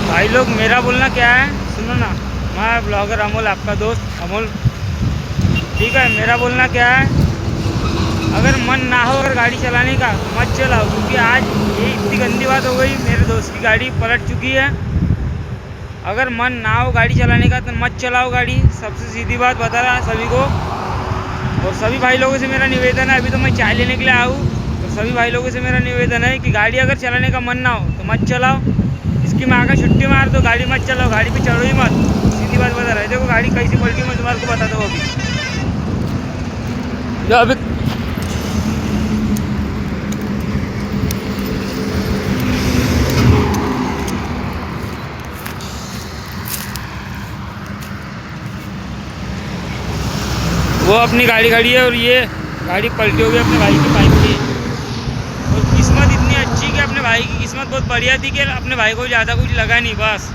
भाई लोग मेरा बोलना क्या है, सुनो ना। मैं ब्लॉगर अमोल, आपका दोस्त अमोल। ठीक है, मेरा बोलना क्या है, अगर मन ना हो अगर गाड़ी चलाने का तो मत चलाओ, क्योंकि आज ये इतनी गंदी बात हो गई, मेरे दोस्त की गाड़ी पलट चुकी है। अगर मन ना हो गाड़ी चलाने का तो मत चलाओ गाड़ी, सबसे सीधी बात बता रहा सभी को। और सभी भाई लोगों से मेरा निवेदन है, अभी तो मैं चाय लेने के लिए आया हूँ, तो सभी भाई लोगों से मेरा निवेदन है कि गाड़ी अगर चलाने का मन ना हो तो मत चलाओ। इसकी मैं आकर छुट्टी मार दो, गाड़ी मत चलाओ, गाड़ी पे चढ़ो ही मत। सीधी बात बता रहा है, देखो गाड़ी कैसी पलटी, मैं तुम्हारे को बताता हूँ अभी। जो अभी वो अपनी गाड़ी खड़ी है और ये गाड़ी पलटी हो गई अपने भाई की बाइक की। और किस्मत इतनी अच्छी कि अपने भाई की किस्मत बहुत बढ़िया थी कि अपने भाई को ज़्यादा कुछ लगा नहीं, बस